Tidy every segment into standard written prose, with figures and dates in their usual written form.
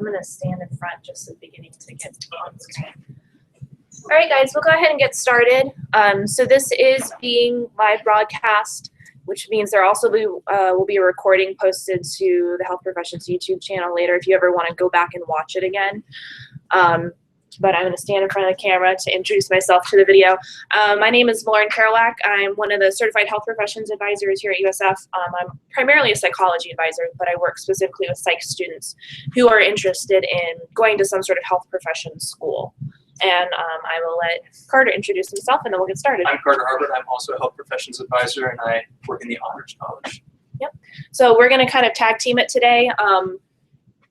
I'm going to stand in front just at the beginning to get on screen. All right, guys, we'll go ahead and get started. So this is being live broadcast, which means there also will be a recording posted to the Health Professions YouTube channel later if you ever want to go back and watch it again. But I'm going to stand in front of the camera to introduce myself to the video. My name is Keroack. I'm one of the Certified Health Professions Advisors here at USF. I'm primarily a psychology advisor, but I work specifically with psych students who are interested in going to some sort of health profession school. And I will let Carter introduce himself, and then we'll get started. I'm Carter Harbert. I'm also a health professions advisor, and I work in the Honors College. Yep. So we're going to kind of tag team it today.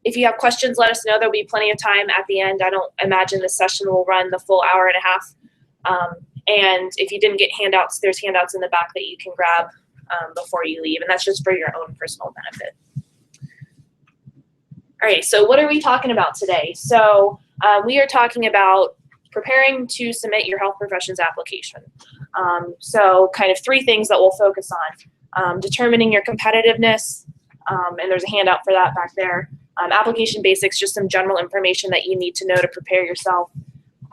If you have questions, let us know. There'll be plenty of time at the end. I don't imagine this session will run the full hour and a half. And if you didn't get handouts, there's handouts in the back that you can grab before you leave, and that's just for your own personal benefit. All right, so what are we talking about today? So we are talking about preparing to submit your health professions application. So kind of three things that we'll focus on. Determining your competitiveness, and there's a handout for that back there. Application basics, just some general information that you need to know to prepare yourself.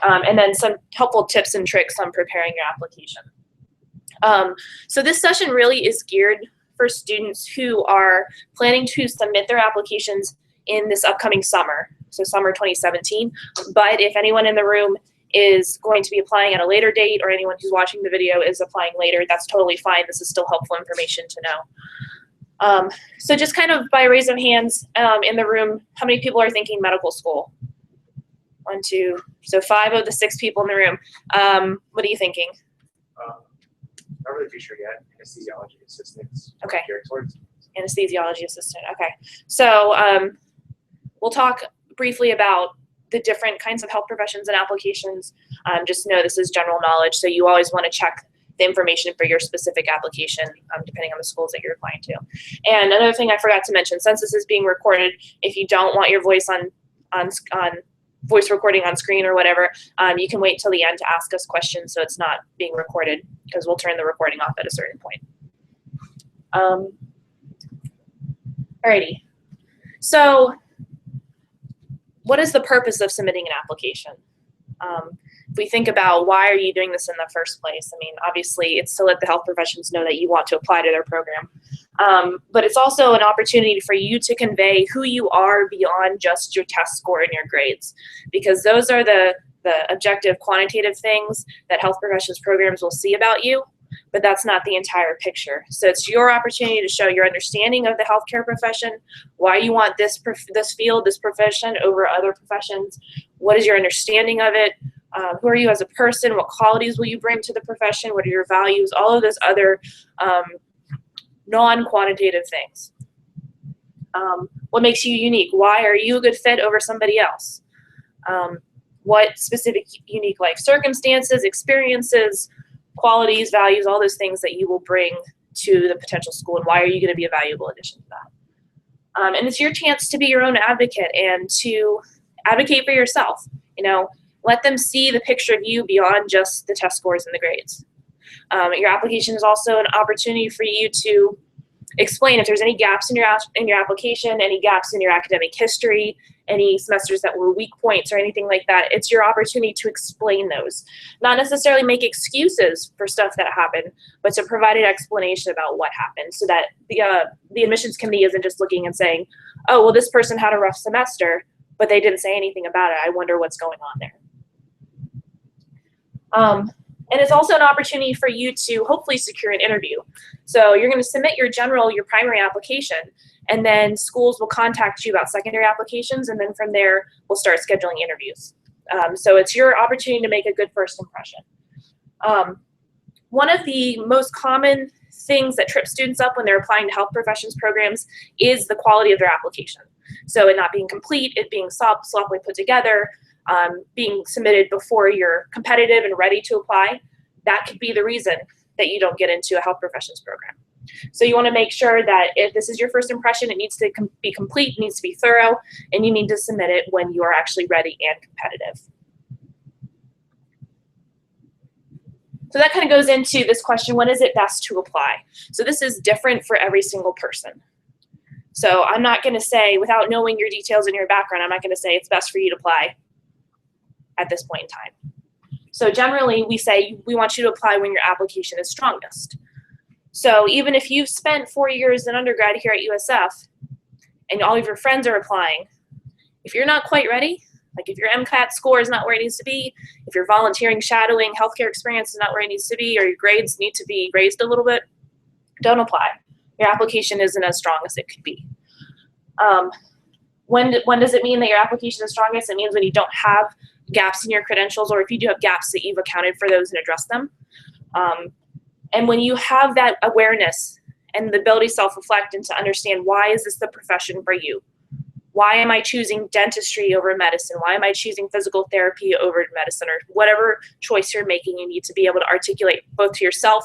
And then some helpful tips and tricks on preparing your application. So this session really is geared for students who are planning to submit their applications in this upcoming summer, so summer 2017. But if anyone in the room is going to be applying at a later date, or anyone who's watching the video is applying later, that's totally fine. This is still helpful information to know. So just kind of by raise of hands in the room, how many people are thinking medical school? 1, 2, so 5 of the 6 people in the room. What are you thinking? Not really too sure yet. Anesthesiology assistants. Okay. Anesthesiology assistant. Okay. So we'll talk briefly about the different kinds of health professions and applications. Just know this is general knowledge, so you always want to check the information for your specific application, depending on the schools that you're applying to. And another thing I forgot to mention, since this is being recorded, if you don't want your voice on voice recording on screen or whatever, you can wait till the end to ask us questions so it's not being recorded, because we'll turn the recording off at a certain point. Alrighty. So what is the purpose of submitting an application? If we think about why are you doing this in the first place, I mean, obviously it's to let the health professions know that you want to apply to their program. But it's also an opportunity for you to convey who you are beyond just your test score and your grades, because those are the objective quantitative things that health professions programs will see about you, but that's not the entire picture. So it's your opportunity to show your understanding of the healthcare profession, why you want this field, this profession over other professions, what is your understanding of it, who are you as a person, what qualities will you bring to the profession, what are your values, all of those other non-quantitative things. What makes you unique? Why are you a good fit over somebody else? What specific unique life circumstances, experiences, qualities, values, all those things that you will bring to the potential school, and why are you going to be a valuable addition to that? And it's your chance to be your own advocate and to advocate for yourself. You know, let them see the picture of you beyond just the test scores and the grades. Your application is also an opportunity for you to explain if there's any gaps in your application, any gaps in your academic history, any semesters that were weak points or anything like that. It's your opportunity to explain those. Not necessarily make excuses for stuff that happened, but to provide an explanation about what happened, so that the admissions committee isn't just looking and saying, oh, well, this person had a rough semester, but they didn't say anything about it. I wonder what's going on there. And it's also an opportunity for you to hopefully secure an interview. So you're going to submit your primary application, and then schools will contact you about secondary applications, and then from there we'll start scheduling interviews. So it's your opportunity to make a good first impression. One of the most common things that trip students up when they're applying to health professions programs is the quality of their application. So it not being complete, it being sloppily put together, being submitted before you're competitive and ready to apply. That could be the reason that you don't get into a health professions program. So you want to make sure that if this is your first impression, it needs to be complete, it needs to be thorough, and you need to submit it when you are actually ready and competitive. So that kind of goes into this question, when is it best to apply? So this is different for every single person. So I'm not going to say, without knowing your details and your background, I'm not going to say it's best for you to apply at this point in time. So generally, we say we want you to apply when your application is strongest. So even if you've spent 4 years in undergrad here at USF and all of your friends are applying, if you're not quite ready, like if your MCAT score is not where it needs to be, if your volunteering, shadowing, healthcare experience is not where it needs to be, or your grades need to be raised a little bit, don't apply. Your application isn't as strong as it could be. When does it mean that your application is strongest? It means when you don't have gaps in your credentials, or if you do have gaps, that you've accounted for those and addressed them. And when you have that awareness and the ability to self-reflect and to understand, why is this the profession for you? Why am I choosing dentistry over medicine? Why am I choosing physical therapy over medicine? Or whatever choice you're making, you need to be able to articulate both to yourself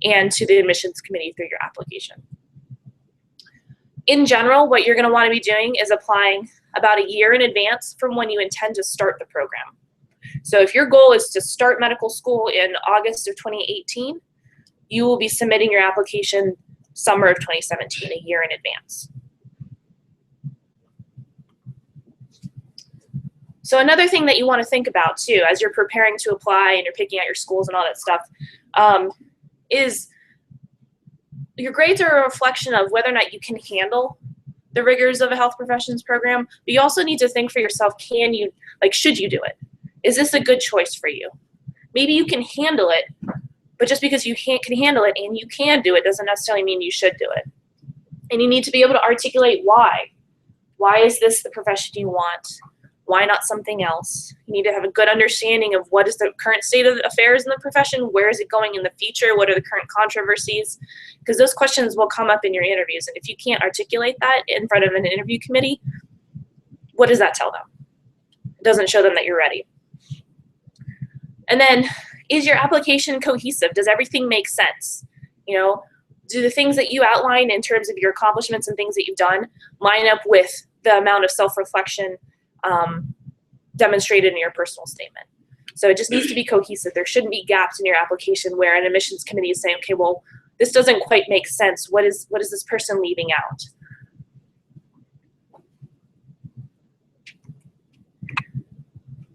and to the admissions committee through your application. In general, what you're going to want to be doing is applying about a year in advance from when you intend to start the program. So if your goal is to start medical school in August of 2018, you will be submitting your application summer of 2017, a year in advance. So another thing that you want to think about too, as you're preparing to apply and you're picking out your schools and all that stuff, is your grades are a reflection of whether or not you can handle the rigors of a health professions program, but you also need to think for yourself, should you do it? Is this a good choice for you? Maybe you can handle it, but just because you can handle it and you can do it doesn't necessarily mean you should do it. And you need to be able to articulate why. Why is this the profession you want? Why not something else? You need to have a good understanding of what is the current state of affairs in the profession, where is it going in the future, what are the current controversies, because those questions will come up in your interviews. And if you can't articulate that in front of an interview committee, what does that tell them? It doesn't show them that you're ready. And then, is your application cohesive? Does everything make sense? You know, do the things that you outline in terms of your accomplishments and things that you've done line up with the amount of self-reflection demonstrated in your personal statement? So it just needs to be cohesive. There shouldn't be gaps in your application where an admissions committee is saying, okay, well, this doesn't quite make sense. What is this person leaving out?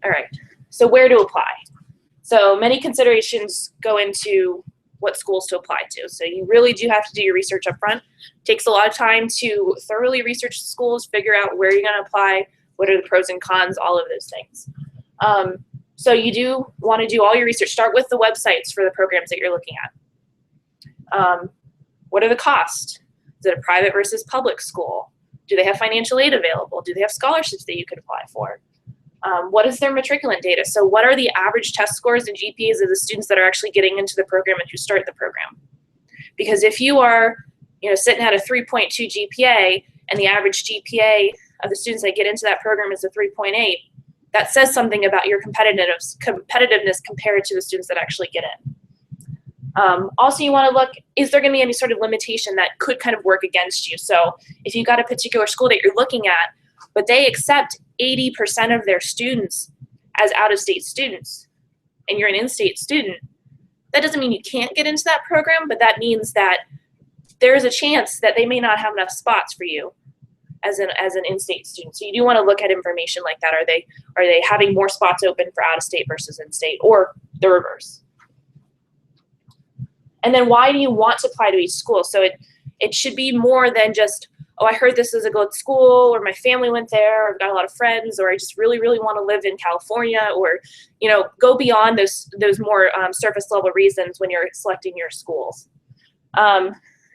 All right, so where to apply? So many considerations go into what schools to apply to. So you really do have to do your research up front. It takes a lot of time to thoroughly research schools, figure out where you're going to apply, what are the pros and cons, all of those things. So you do want to do all your research. Start with the websites for the programs that you're looking at. What are the costs? Is it a private versus public school? Do they have financial aid available? Do they have scholarships that you could apply for? What is their matriculant data? So what are the average test scores and GPAs of the students that are actually getting into the program and who start the program? Because if you are, sitting at a 3.2 GPA and the average GPA of the students that get into that program is a 3.8, that says something about your competitiveness compared to the students that actually get in. Also, you want to look, is there going to be any sort of limitation that could kind of work against you? So if you've got a particular school that you're looking at, but they accept 80% of their students as out-of-state students, and you're an in-state student, that doesn't mean you can't get into that program, but that means that there's a chance that they may not have enough spots for you as an in-state student. So you do want to look at information like that. Are they having more spots open for out-of-state versus in-state, or the reverse? And then why do you want to apply to each school? So it should be more than just, oh, I heard this is a good school, or my family went there, or I've got a lot of friends, or I just really, really want to live in California, or, go beyond those more surface level reasons when you're selecting your schools.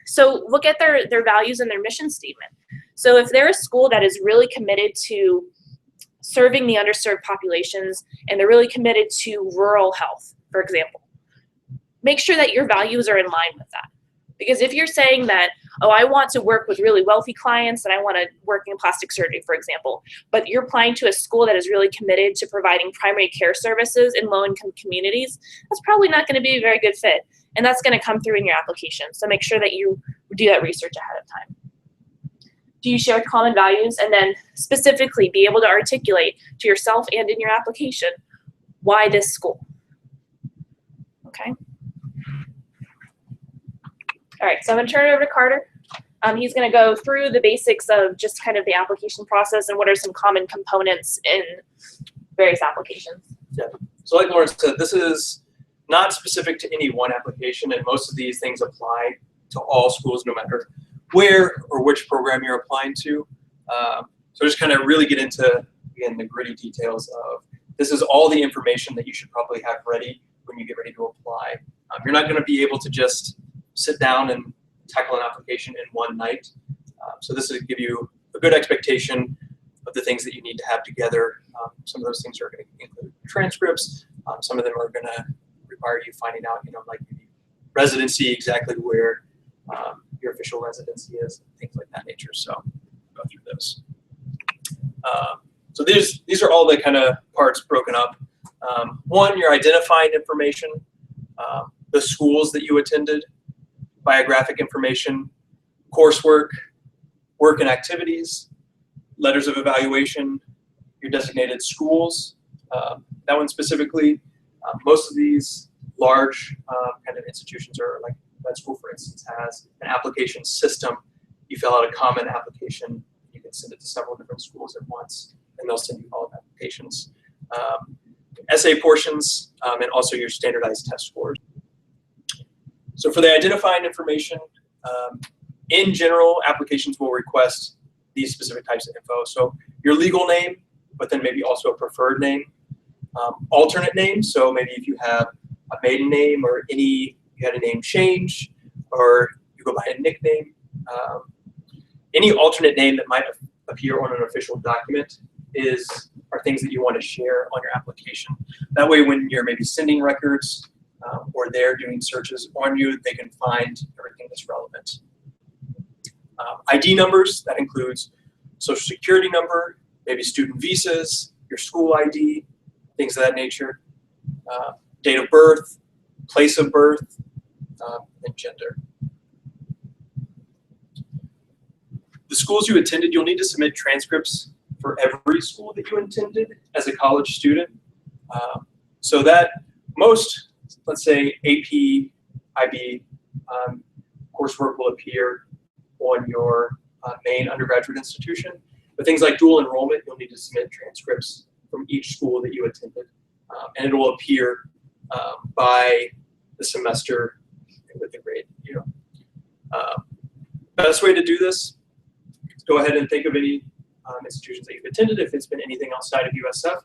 So look at their values and their mission statement. So if they're a school that is really committed to serving the underserved populations, and they're really committed to rural health, for example, make sure that your values are in line with that. Because if you're saying that, oh, I want to work with really wealthy clients and I want to work in plastic surgery, for example, but you're applying to a school that is really committed to providing primary care services in low-income communities, that's probably not going to be a very good fit. And that's going to come through in your application. So make sure that you do that research ahead of time. Do you share common values? And then specifically be able to articulate to yourself and in your application why this school. Okay. All right, so I'm going to turn it over to Carter. He's going to go through the basics of just kind of the application process and what are some common components in various applications. Yeah. So like Lauren said, this is not specific to any one application, and most of these things apply to all schools, no matter where or which program you're applying to. So just kind of really get into, again, the gritty details of this is all the information that you should probably have ready when you get ready to apply. You're not going to be able to just sit down and tackle an application in one night. So this will give you a good expectation of the things that you need to have together. Some of those things are going to include transcripts. Some of them are going to require you finding out, like residency, exactly where your official residency is, things like that nature. So go through those. So these are all the kind of parts broken up. One, your identifying information, the schools that you attended, biographic information, coursework, work and activities, letters of evaluation, your designated schools. That one specifically, most of these large kind of institutions, are like med school, for instance, has an application system. You fill out a common application, you can send it to several different schools at once, and they'll send you all of applications. Essay portions, and also your standardized test scores. So for the identifying information, in general, applications will request these specific types of info. So your legal name, but then maybe also a preferred name. Alternate names, so maybe if you have a maiden name or you had a name change, or you go by a nickname. Any alternate name that might appear on an official document are things that you want to share on your application. That way when you're maybe sending records or they're doing searches on you, they can find everything that's relevant. ID numbers, that includes social security number, maybe student visas, your school ID, things of that nature. Date of birth, place of birth, and gender. The schools you attended, you'll need to submit transcripts for every school that you attended as a college student. So that most, let's say, AP, IB coursework will appear on your main undergraduate institution. But things like dual enrollment, you'll need to submit transcripts from each school that you attended. And it will appear by the semester with the grade. Best way to do this is go ahead and think of any institutions that you've attended. If it's been anything outside of USF,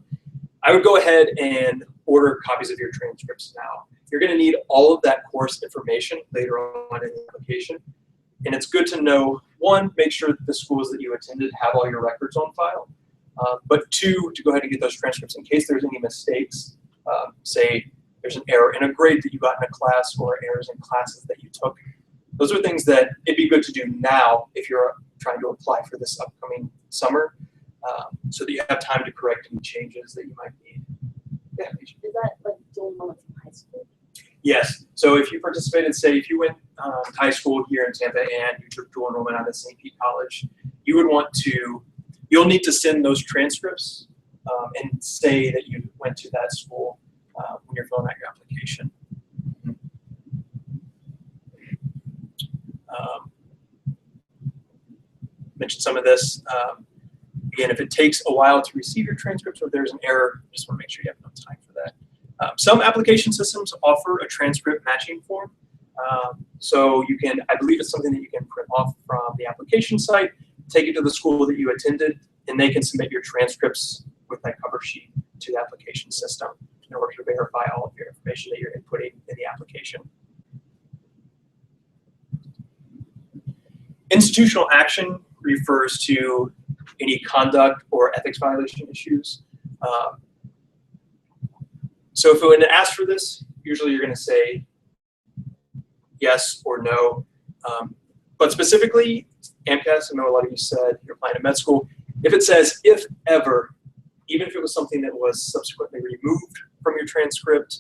I would go ahead and order copies of your transcripts now. You're going to need all of that course information later on in the application. And it's good to know, one, make sure that the schools that you attended have all your records on file. But two, to go ahead and get those transcripts in case there's any mistakes. Say there's an error in a grade that you got in a class or errors in classes that you took. Those are things that it'd be good to do now if you're trying to apply for this upcoming summer, so that you have time to correct any changes that you might need. Yeah. Is that like dual enrollment from high school? Yes. So if you participated, say if you went to high school here in Tampa and you took dual enrollment out of St. Pete College, you'll need to send those transcripts and say that you went to that school when you're filling out your application. Mentioned some of this. Again, if it takes a while to receive your transcripts or there's an error, just want to make sure you have enough time for that. Some application systems offer a transcript matching form. So you can, I believe it's something that you can print off from the application site, take it to the school that you attended, and they can submit your transcripts with that cover sheet to the application system in order to verify all of your information that you're inputting in the application. Institutional action refers to any conduct or ethics violation issues. So if it would ask for this, usually you're going to say yes or no. But specifically, AMCAS, I know a lot of you said you're applying to med school. If it says if ever, even if it was something that was subsequently removed from your transcript,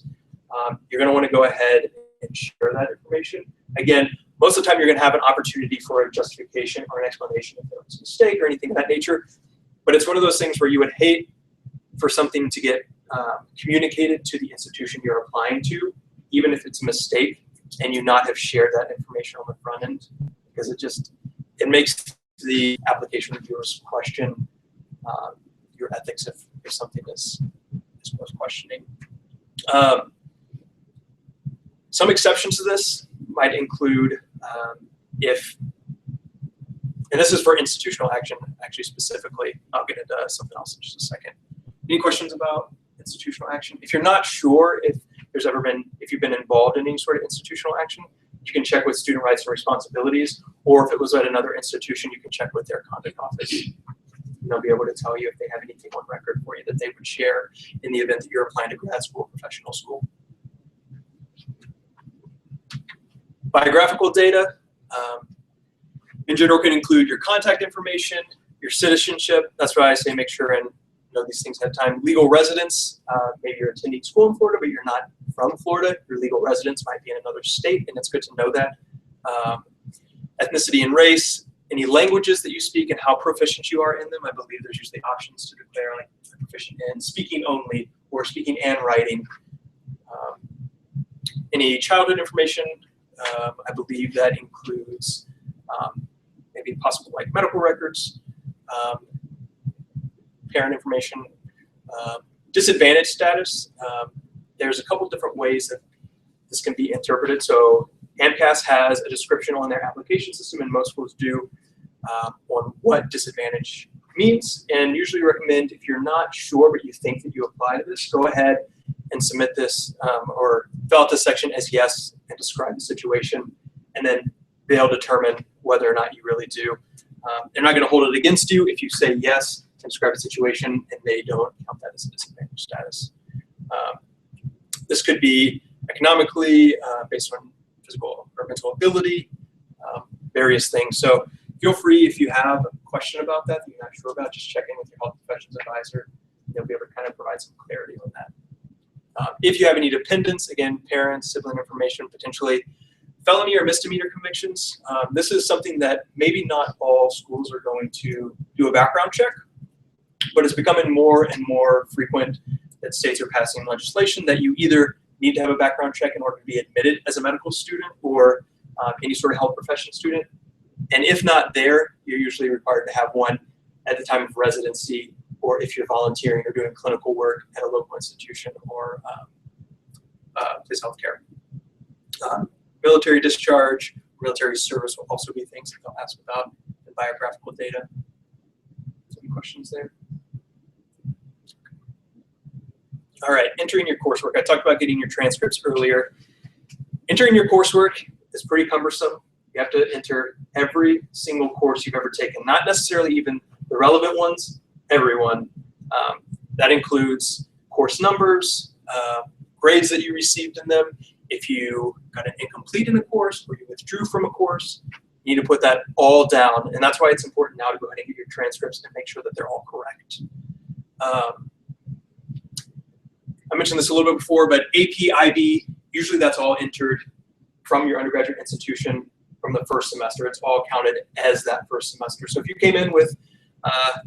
you're going to want to go ahead and share that information. Again, most of the time you're going to have an opportunity for a justification or an explanation if there was a mistake or anything of that nature. But it's one of those things where you would hate for something to get communicated to the institution you're applying to, even if it's a mistake, and you not have shared that information on the front end, because it just it makes the application reviewers question your ethics if something is worth questioning. Some exceptions to this might include if, and this is for institutional action actually specifically. I'll get into something else in just a second. Any questions about institutional action? If you're not sure if you've been involved in any sort of institutional action, you can check with student rights and responsibilities, or if it was at another institution, you can check with their conduct office. And they'll be able to tell you if they have anything on record for you that they would share in the event that you're applying to grad school or professional school. Biographical data, in general, can include your contact information, your citizenship. That's why I say make sure and know these things ahead of time. Legal residence, maybe you're attending school in Florida, but you're not from Florida. Your legal residence might be in another state, and it's good to know that. Ethnicity and race, any languages that you speak and how proficient you are in them. I believe there's usually options to declare like proficient in speaking only or speaking and writing. Any childhood information, I believe that includes maybe possible like medical records, parent information, disadvantaged status. There's a couple different ways that this can be interpreted. So AMCAS has a description on their application system, and most schools do, on what disadvantage means. And usually recommend, if you're not sure but you think that you apply to this, go ahead and submit this or fill out this section as yes and describe the situation, and then they'll determine whether or not you really do. They're not going to hold it against you if you say yes and describe the situation and they don't count that as a disadvantage status. This could be economically, based on physical or mental ability, various things. So feel free, if you have a question about that you're not sure about, just check in with your health professions advisor. They'll be able to kind of provide some clarity on that. If you have any dependents, again, parents, sibling information, potentially felony or misdemeanor convictions, this is something that maybe not all schools are going to do a background check, but it's becoming more and more frequent that states are passing legislation that you either need to have a background check in order to be admitted as a medical student or any sort of health profession student. And if not there, you're usually required to have one at the time of residency, or if you're volunteering or doing clinical work at a local institution or place of healthcare. Military discharge, military service will also be things that they'll ask about in biographical data. Any questions there? All right, entering your coursework. I talked about getting your transcripts earlier. Entering your coursework is pretty cumbersome. You have to enter every single course you've ever taken, not necessarily even the relevant ones, everyone. That includes course numbers, grades that you received in them. If you got an incomplete in a course or you withdrew from a course, you need to put that all down. And that's why it's important now to go ahead and get your transcripts and make sure that they're all correct. I mentioned this a little bit before, but AP, IB, usually that's all entered from your undergraduate institution from the first semester. It's all counted as that first semester. So if you came in with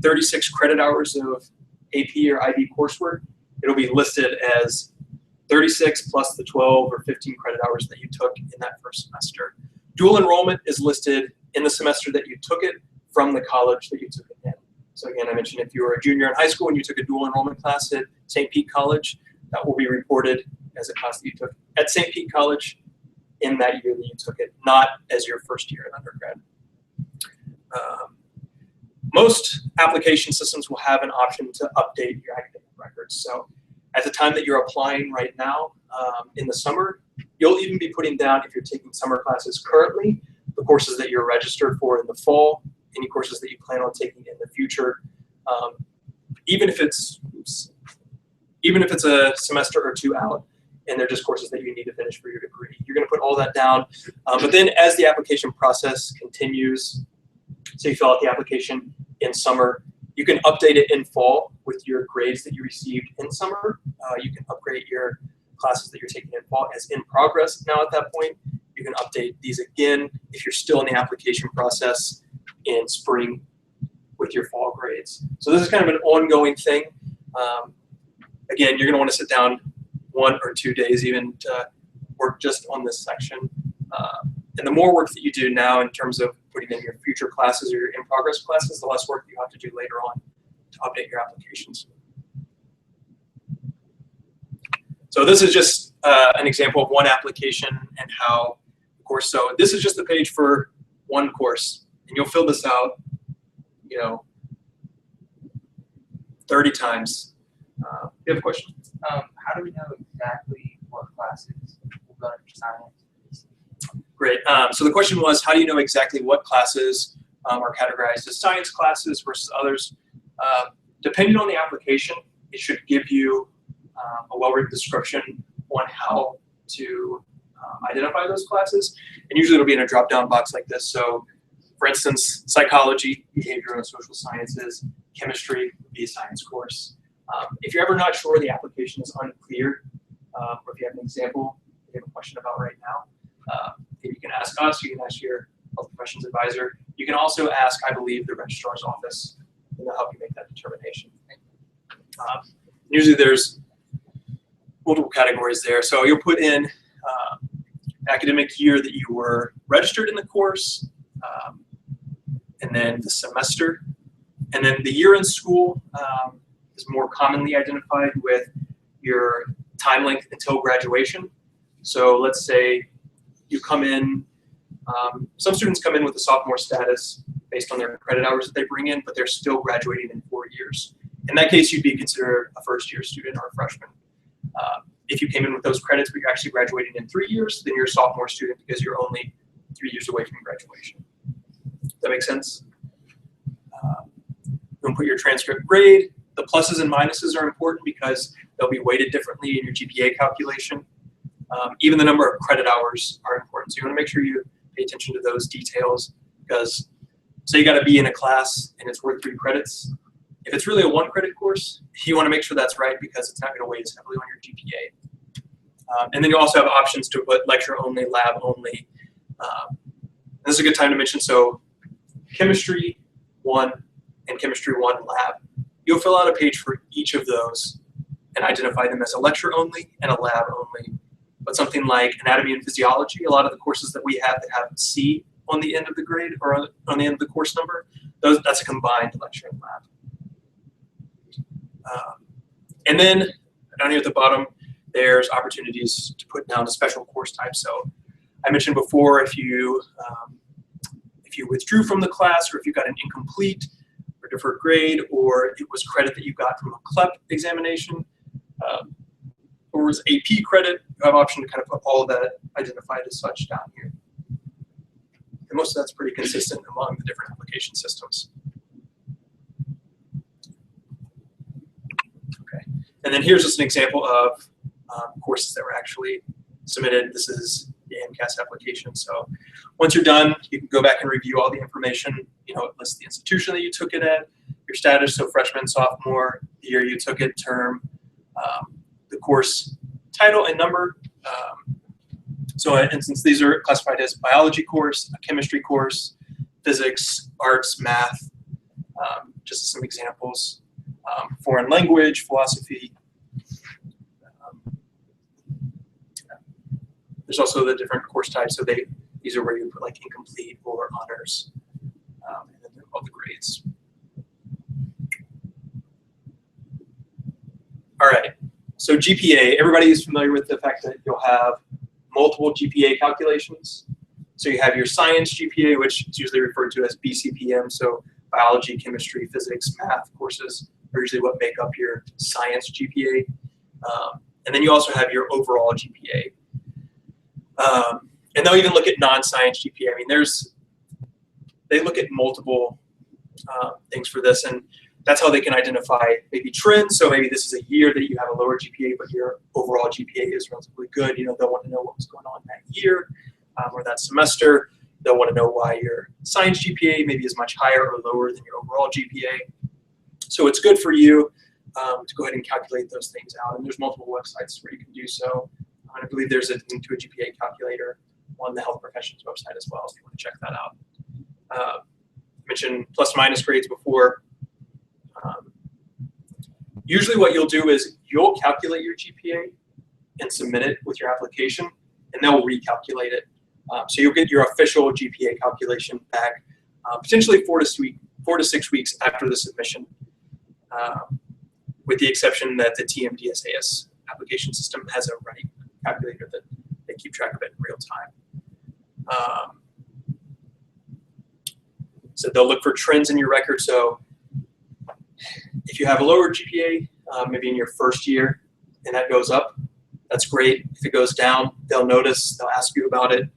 36 credit hours of AP or IB coursework, it'll be listed as 36 plus the 12 or 15 credit hours that you took in that first semester. Dual enrollment is listed in the semester that you took it from the college that you took it in. So again, I mentioned if you were a junior in high school and you took a dual enrollment class at St. Pete College, that will be reported as a class that you took at St. Pete College in that year that you took it, not as your first year in undergrad. Most application systems will have an option to update your academic records. So at the time that you're applying right now, in the summer, you'll even be putting down, if you're taking summer classes currently, the courses that you're registered for in the fall, any courses that you plan on taking in the future. Even if it's a semester or two out and they're just courses that you need to finish for your degree, you're going to put all that down. But then as the application process continues, so you fill out the application in summer, you can update it in fall with your grades that you received in summer. You can upgrade your classes that you're taking in fall as in progress. Now at that point, you can update these again if you're still in the application process in spring with your fall grades. So this is kind of an ongoing thing. Again, you're going to want to sit down 1 or 2 days even to work just on this section. And the more work that you do now in terms of putting maybe than your future classes or your in-progress classes, the less work you have to do later on to update your applications. So this is just an example of one application and how, of course, so this is just the page for one course, and you'll fill this out, 30 times. You have a question? How do we know exactly what classes will go under science? Great. So the question was, how do you know exactly what classes are categorized as science classes versus others? Depending on the application, it should give you a well-written description on how to identify those classes. And usually it'll be in a drop-down box like this. So for instance, psychology, behavioral and social sciences, chemistry would be a science course. If you're ever not sure, the application is unclear, or if you have an example you have a question about right now, you can ask us, you can ask your health professions advisor. You can also ask, I believe, the registrar's office, and they'll help you make that determination. Usually there's multiple categories there. So you'll put in academic year that you were registered in the course, and then the semester, and then the year in school is more commonly identified with your time length until graduation. So let's say you come in, some students come in with a sophomore status based on their credit hours that they bring in, but they're still graduating in 4 years. In that case, you'd be considered a first-year student or a freshman. If you came in with those credits, but you're actually graduating in 3 years, then you're a sophomore student because you're only 3 years away from graduation. Does that make sense? You'll put your transcript grade. The pluses and minuses are important because they'll be weighted differently in your GPA calculation. Even the number of credit hours are important. So you want to make sure you pay attention to those details because say you got to be in a class and it's worth 3 credits. If it's really a 1-credit course, you want to make sure that's right because it's not going to weigh as heavily on your GPA. And then you also have options to put lecture only, lab only. This is a good time to mention, so chemistry 1 and chemistry 1 lab. You'll fill out a page for each of those and identify them as a lecture only and a lab only. But something like anatomy and physiology, a lot of the courses that we have that have C on the end of the grade or on the end of the course number, that's a combined lecture and lab. And then down here at the bottom, there's opportunities to put down a special course type. So I mentioned before, if you withdrew from the class, or if you got an incomplete or deferred grade, or it was credit that you got from a CLEP examination, or was AP credit, you have an option to kind of put all of that identified as such down here. And most of that's pretty consistent among the different application systems. Okay, and then here's just an example of courses that were actually submitted. This is the MCAS application. So once you're done, you can go back and review all the information. It lists the institution that you took it at, your status, so freshman, sophomore, the year you took it, term, the course title and number. So in instance, these are classified as biology course, a chemistry course, physics, arts, math, just as some examples. Foreign language, philosophy. There's also the different course types. So these are where you put like incomplete or honors, and then they're all the grades. All right. So GPA, everybody is familiar with the fact that you'll have multiple GPA calculations. So you have your science GPA, which is usually referred to as BCPM. So biology, chemistry, physics, math courses are usually what make up your science GPA. And then you also have your overall GPA. And they'll even look at non-science GPA. I mean, they look at multiple things for this, and that's how they can identify maybe trends. So maybe this is a year that you have a lower GPA, but your overall GPA is relatively good. They'll want to know what was going on that year or that semester. They'll want to know why your science GPA maybe is much higher or lower than your overall GPA. So it's good for you to go ahead and calculate those things out. And there's multiple websites where you can do so. I believe there's a link to a GPA calculator on the health professions website as well, if you want to check that out. I mentioned plus minus grades before. Usually what you'll do is you'll calculate your GPA and submit it with your application, and they'll recalculate it. So you'll get your official GPA calculation back potentially 4 to 6 weeks after the submission, with the exception that the TMDSAS application system has a running calculator that they keep track of it in real time. So they'll look for trends in your record. So if you have a lower GPA, maybe in your first year, and that goes up, that's great. If it goes down, they'll notice, they'll ask you about it.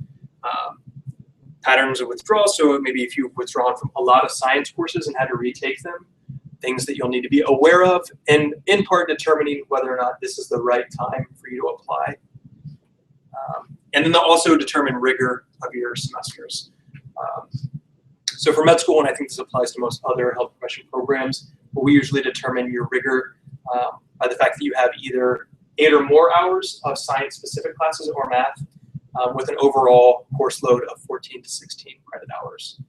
Patterns of withdrawal, so maybe if you've withdrawn from a lot of science courses and had to retake them, things that you'll need to be aware of, and in part determining whether or not this is the right time for you to apply. And then they'll also determine rigor of your semesters. So for med school, and I think this applies to most other health profession programs, but we usually determine your rigor by the fact that you have either 8 or more hours of science-specific classes or math, with an overall course load of 14 to 16 credit hours.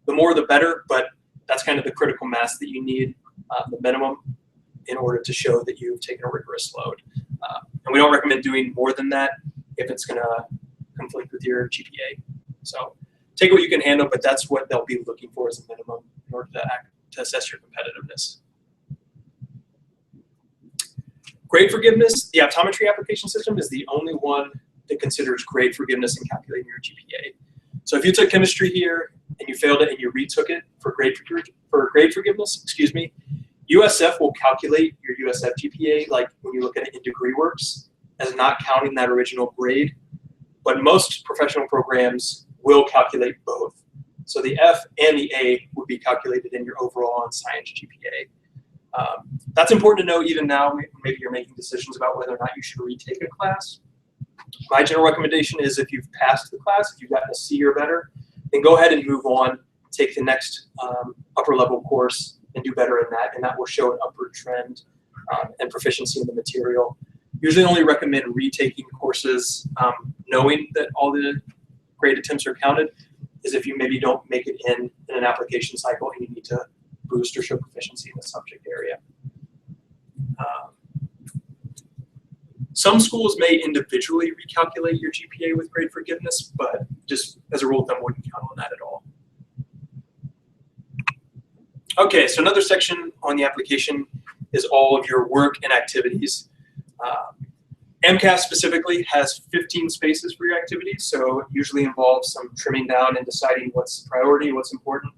The more the better, but that's kind of the critical mass that you need, the minimum, in order to show that you've taken a rigorous load. And we don't recommend doing more than that if it's going to conflict with your GPA. So take what you can handle, but that's what they'll be looking for as a minimum in order to assess your competitiveness. Grade forgiveness, the optometry application system is the only one that considers grade forgiveness in calculating your GPA. So if you took chemistry here and you failed it and you retook it for grade forgiveness, USF will calculate your USF GPA, like when you look at it in DegreeWorks, as not counting that original grade. But most professional programs will calculate both. So the F and the A would be calculated in your overall on science GPA. That's important to know even now. Maybe you're making decisions about whether or not you should retake a class. My general recommendation is if you've passed the class, if you've gotten a C or better, then go ahead and move on, take the next upper level course and do better in that, and that will show an upward trend and proficiency in the material. Usually only recommend retaking courses knowing that all the grade attempts are counted, is if you maybe don't make it in an application cycle and you need to boost or show proficiency in the subject area. Some schools may individually recalculate your GPA with grade forgiveness, but just as a rule of thumb, wouldn't count on that at all. Okay, so another section on the application is all of your work and activities. MCAS specifically has 15 spaces for your activities, so it usually involves some trimming down and deciding what's priority, what's important.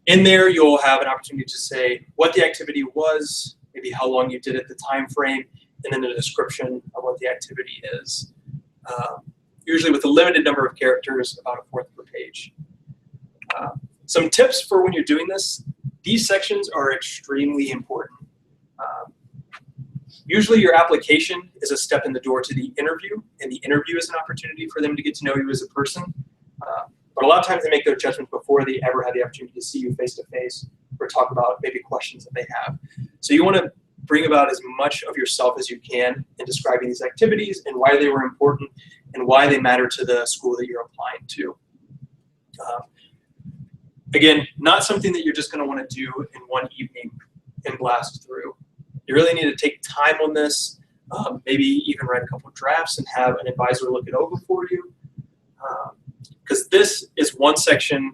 In there, you'll have an opportunity to say what the activity was, maybe how long you did it, the time frame, and then a description of what the activity is. Usually with a limited number of characters, about a fourth per page. Some tips for when you're doing this: these sections are extremely important. Usually your application is a step in the door to the interview, and the interview is an opportunity for them to get to know you as a person. But a lot of times they make their judgments before they ever had the opportunity to see you face to face or talk about maybe questions that they have. So you want to bring about as much of yourself as you can in describing these activities and why they were important and why they matter to the school that you're applying to. Again, not something that you're just going to want to do in one evening and blast through. You really need to take time on this, maybe even write a couple of drafts and have an advisor look it over for you. Because this is one section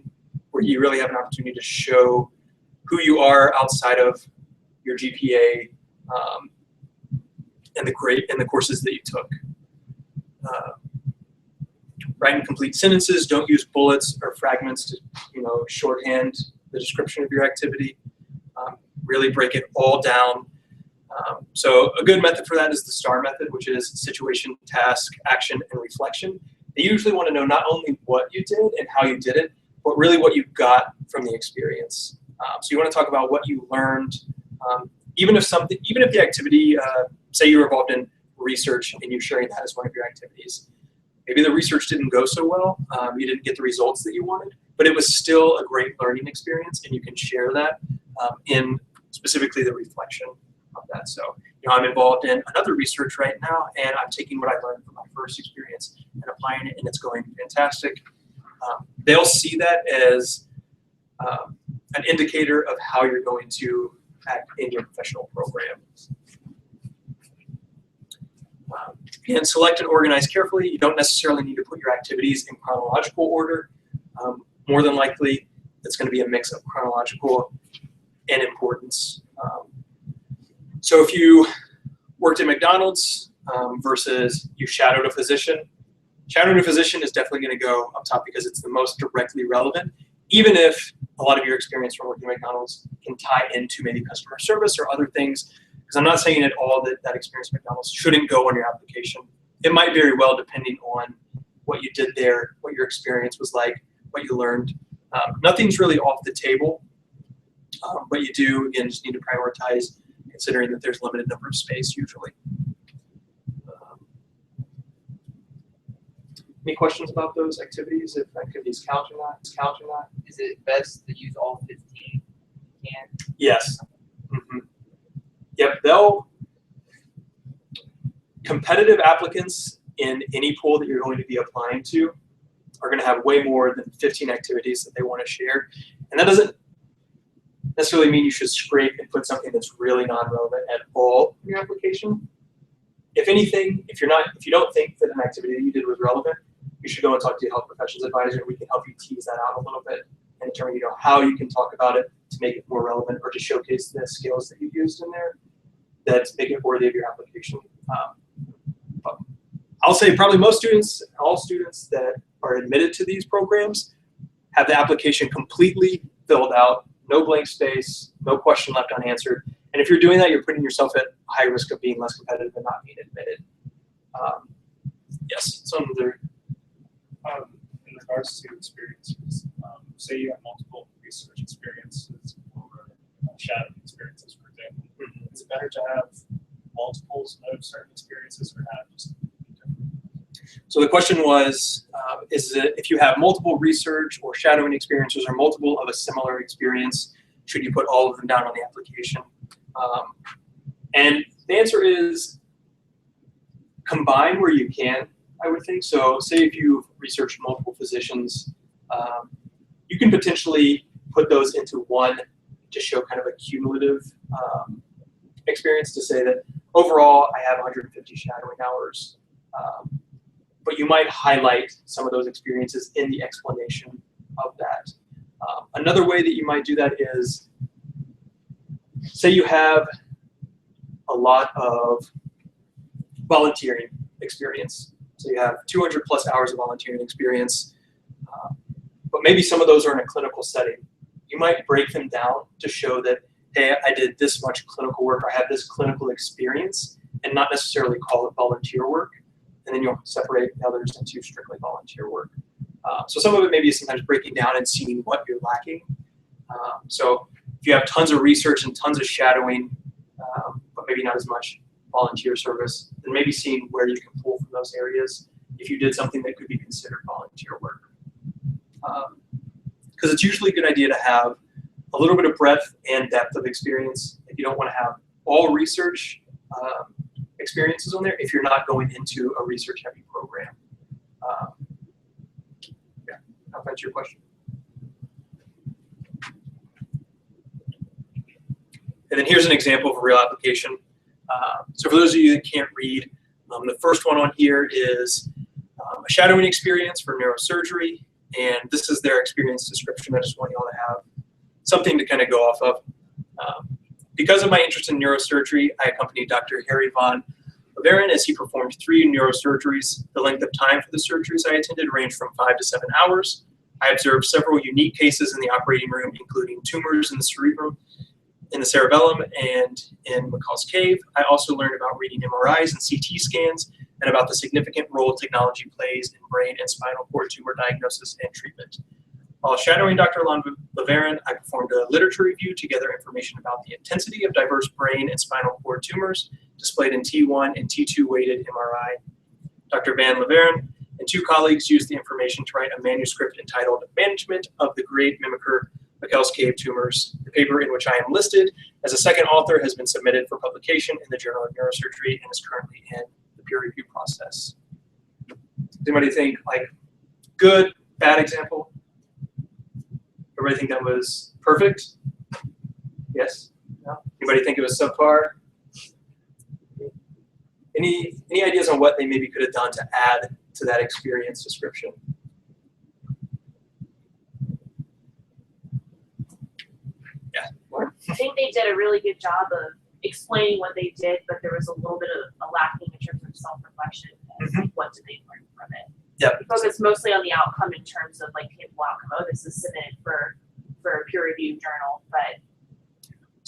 where you really have an opportunity to show who you are outside of your GPA and the courses that you took. Writing complete sentences. Don't use bullets or fragments to shorthand the description of your activity. Really break it all down. So a good method for that is the STAR method, which is situation, task, action, and reflection. They usually want to know not only what you did and how you did it, but really what you got from the experience. So you want to talk about what you learned, even if the activity, say you were involved in research and you're sharing that as one of your activities. Maybe the research didn't go so well, you didn't get the results that you wanted, but it was still a great learning experience, and you can share that in specifically the reflection of that. So, I'm involved in another research right now, and I'm taking what I learned from my first experience and applying it, and it's going fantastic. They'll see that as an indicator of how you're going to act in your professional program. And select and organize carefully. You don't necessarily need to put your activities in chronological order. more than likely it's going to be a mix of chronological and importance. So if you worked at McDonald's versus you shadowed a physician, shadowing a physician is definitely going to go up top because it's the most directly relevant, even if a lot of your experience from working at McDonald's can tie into maybe customer service or other things. Because I'm not saying at all that that experience at McDonald's shouldn't go on your application. It might very well, depending on what you did there, what your experience was like, what you learned. Nothing's really off the table, but you do, again, just need to prioritize, considering that there's limited number of space usually. Any questions about those activities? If activities count or not? Is it best to use all 15 you can? Yes. Yep. Competitive applicants in any pool that you're going to be applying to are going to have way more than 15 activities that they want to share, and that doesn't necessarily mean you should scrape and put something that's really non-relevant at all in your application. If anything, if you don't think that an activity that you did was relevant, you should go and talk to your health professions advisor. We can help you tease that out a little bit and determine, how you can talk about it to make it more relevant or to showcase the skills that you used in there that make it worthy of your application. I'll say probably all students that are admitted to these programs have the application completely filled out, no blank space, no question left unanswered. And if you're doing that, you're putting yourself at high risk of being less competitive and not being admitted. Yes, some other. In regards to experiences, say you have multiple research experiences or shadowing experiences, for example, is it better to have multiples of certain experiences or have just different? So the question was, is it if you have multiple research or shadowing experiences or multiple of a similar experience, should you put all of them down on the application? And the answer is combine where you can, I would think. So say if you've researched multiple physicians, you can potentially put those into one to show kind of a cumulative experience to say that overall I have 150 shadowing hours. But you might highlight some of those experiences in the explanation of that. Another way that you might do that is, say you have a lot of volunteering experience. So you have 200 plus hours of volunteering experience, but maybe some of those are in a clinical setting. You might break them down to show that, hey, I did this much clinical work, or I have this clinical experience, and not necessarily call it volunteer work. And then you'll separate the others into strictly volunteer work. So some of it maybe is sometimes breaking down and seeing what you're lacking. So if you have tons of research and tons of shadowing, but maybe not as much volunteer service, then maybe seeing where you can pull from those areas if you did something that could be considered volunteer work. Because it's usually a good idea to have a little bit of breadth and depth of experience. If you don't want to have all research experiences on there, if you're not going into a research-heavy program. Yeah, I'll answer your question. And then here's an example of a real application. So for those of you that can't read, the first one on here is a shadowing experience for neurosurgery, and this is their experience description. I just want you all to have something to kind of go off of. Because of my interest in neurosurgery, I accompanied Dr. Harry von Laveren as he performed 3 neurosurgeries. The length of time for the surgeries I attended ranged from 5 to 7 hours. I observed several unique cases in the operating room, including tumors in the cerebrum, in the cerebellum, and in McCall's cave. I also learned about reading MRIs and CT scans and about the significant role technology plays in brain and spinal cord tumor diagnosis and treatment. While shadowing Dr. Laveren, I performed a literature review to gather information about the intensity of diverse brain and spinal cord tumors displayed in T1 and T2 weighted MRI. Dr. Van Laveren and 2 colleagues used the information to write a manuscript entitled Management of the Great Mimicker McCall's Cave Tumors. The paper in which I am listed as a second author has been submitted for publication in the Journal of Neurosurgery and is currently in the peer review process. Does anybody think, like, good, bad example? Everybody think that was perfect? Yes? No? Anybody think it was subpar? Any ideas on what they maybe could have done to add to that experience description? I think they did a really good job of explaining what they did, but there was a little bit of a lacking in terms of self-reflection. Like, what did they learn from it? Yep. We focus mostly on the outcome in terms of like tangible outcome. Oh, this is submitted for a peer-reviewed journal, but